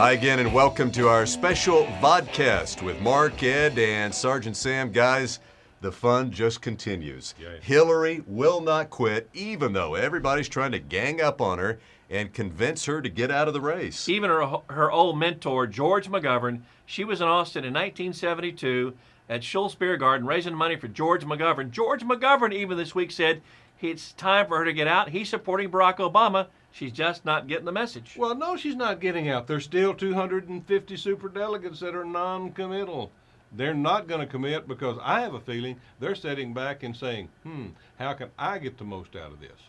Hi again, and welcome to our special vodcast with Mark, Ed, and Sergeant Sam. Guys, the fun just continues. Yay. Hillary will not quit, even though everybody's trying to gang up on her and convince her to get out of the race. Even her old mentor, George McGovern, she was in Austin in 1972 at Schultz Beer Garden raising money for George McGovern. George McGovern even this week said it's time for her to get out. He's supporting Barack Obama. She's just not getting the message. Well, no, she's not getting out. There's still 250 superdelegates that are non-committal. They're not going to commit because I have a feeling they're sitting back and saying, how can I get the most out of this?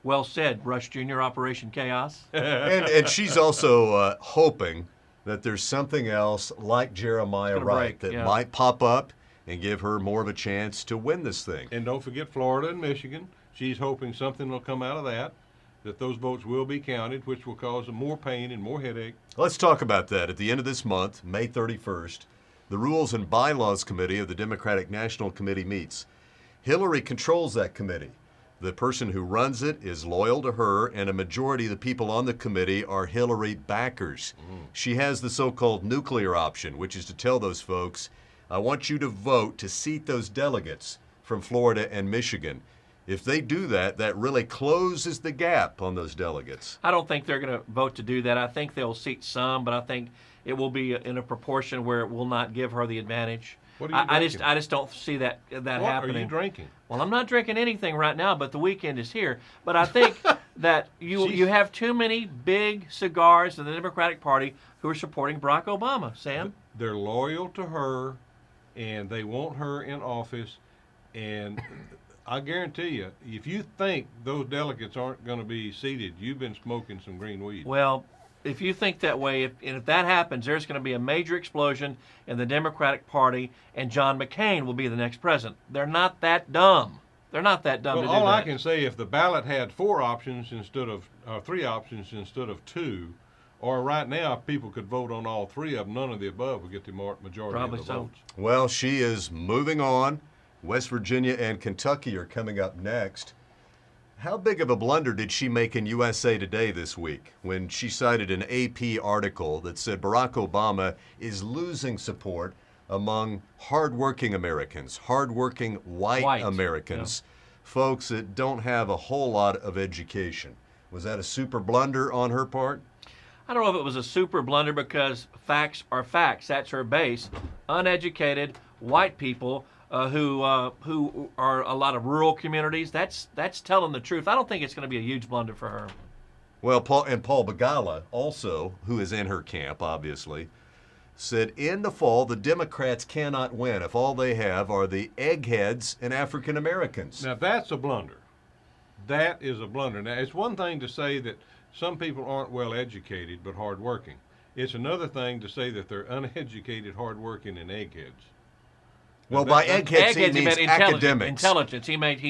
Well said, Rush Jr., Operation Chaos. And she's also hoping that there's something else like Jeremiah Wright that might pop up and give her more of a chance to win this thing. And don't forget Florida and Michigan. She's hoping something will come out of that those votes will be counted, which will cause more pain and more headache. Let's talk about that. At the end of this month, May 31st, the Rules and Bylaws Committee of the Democratic National Committee meets. Hillary controls that committee. The person who runs it is loyal to her, and a majority of the people on the committee are Hillary backers. She has the so-called nuclear option, which is to tell those folks, I want you to vote to seat those delegates from Florida and Michigan. If they do that, that really closes the gap on those delegates. I don't think they're going to vote to do that. I think they'll seat some, but I think it will be in a proportion where it will not give her the advantage. What are you drinking? I just don't see that happening. What are you drinking? Well, I'm not drinking anything right now, but the weekend is here. But I think that you have too many big cigars in the Democratic Party who are supporting Barack Obama, Sam. They're loyal to her, and they want her in office, and I guarantee you, if you think those delegates aren't going to be seated, you've been smoking some green weed. Well, if you think that way, if that happens, there's going to be a major explosion in the Democratic Party, and John McCain will be the next president. They're not that dumb. They're not that dumb to do that. All I can say, if the ballot had 4 options instead of 3 options instead of 2, or right now people could vote on all 3 of them, none of the above would get the majority Probably of the so. votes. Well, she is moving on. West Virginia and Kentucky are coming up next. How big of a blunder did she make in USA Today this week when she cited an AP article that said Barack Obama is losing support among hardworking Americans, hardworking white Americans, folks that don't have a whole lot of education? Was that a super blunder on her part? I don't know if it was a super blunder because facts are facts. That's her base. Uneducated white people who are a lot of rural communities. That's telling the truth. I don't think it's going to be a huge blunder for her. Well, Paul Begala, also, who is in her camp, obviously, said in the fall the Democrats cannot win if all they have are the eggheads and African Americans. Now, that's a blunder. That is a blunder. Now, it's one thing to say that some people aren't well educated but hardworking. It's another thing to say that they're uneducated, hardworking, and eggheads. Well, by eggheads he means academics. Intelligence. He meant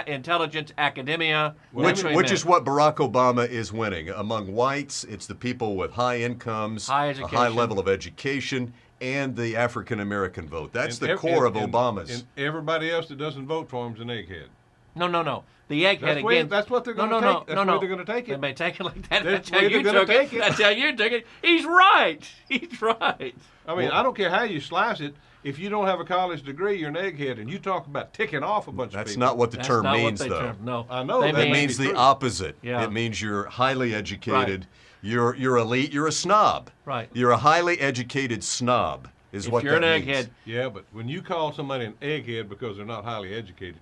intelligence, academia. Which is what Barack Obama is winning. Among whites, it's the people with high incomes, a high level of education, and the African American vote. That's the core of Obama's. And everybody else that doesn't vote for him is an egghead. No. The egghead again. That's what they're going to take. That's where they're going to take it. They may take it like that. That's how you took it. That's how you took it. He's right. He's right. I mean, I don't care how you slice it. If you don't have a college degree, you're an egghead, and you talk about ticking off a bunch of people. That's not what the term means, though. No, I know that means the opposite. Yeah. It means you're highly educated. Right. You're elite. You're a snob. Right. You're a highly educated snob. Is what you're that an means. egghead. Yeah, but when you call somebody an egghead because they're not highly educated,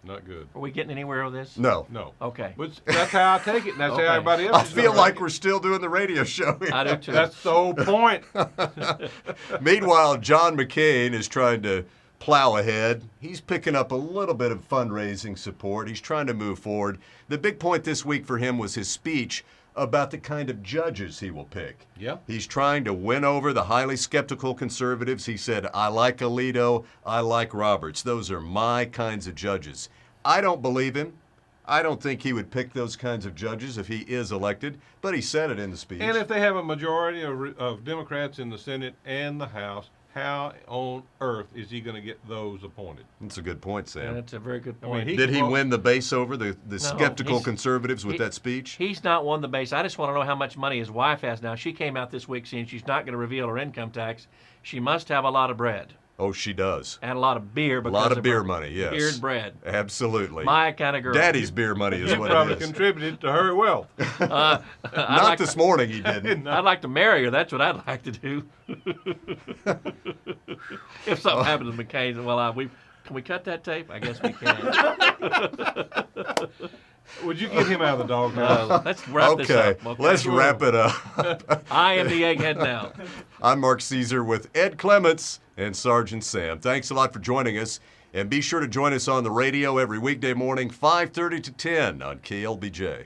not good. Are we getting anywhere with this? No. Okay. But that's how I take it, and that's how everybody else I feel like we're still doing the radio show here. I do too. That's the whole point. Meanwhile, John McCain is trying to plow ahead. He's picking up a little bit of fundraising support. He's trying to move forward. The big point this week for him was his speech about the kind of judges he will pick. Yeah. He's trying to win over the highly skeptical conservatives. He said, I like Alito, I like Roberts. Those are my kinds of judges. I don't believe him. I don't think he would pick those kinds of judges if he is elected, but he said it in the speech. And if they have a majority of Democrats in the Senate and the House, how on earth is he going to get those appointed? That's a good point, Sam. That's a very good I mean, point. he- Did he well- win the base over the skeptical he's- conservatives with he- that speech? He's not won the base. I just want to know how much money his wife has now. She came out this week saying she's not going to reveal her income tax. She must have a lot of bread Oh, she does. and a lot of beer. A Because lot of her beer money, yes. Beer and bread. Absolutely. My kind of girl. Daddy's beer money is He what probably it is. contributed to her wealth. I'd Not like this morning he didn't. I'd like to marry her. That's what I'd like to do. If something happened to McCain, well, can we cut that tape? I guess we can. Would you get him out of the doghouse? Let's wrap this Okay, up. let's wrap it up. I am the egghead now. I'm Mark Caesar with Ed Clements and Sergeant Sam. Thanks a lot for joining us. And be sure to join us on the radio every weekday morning, 5:30 to 10 on KLBJ.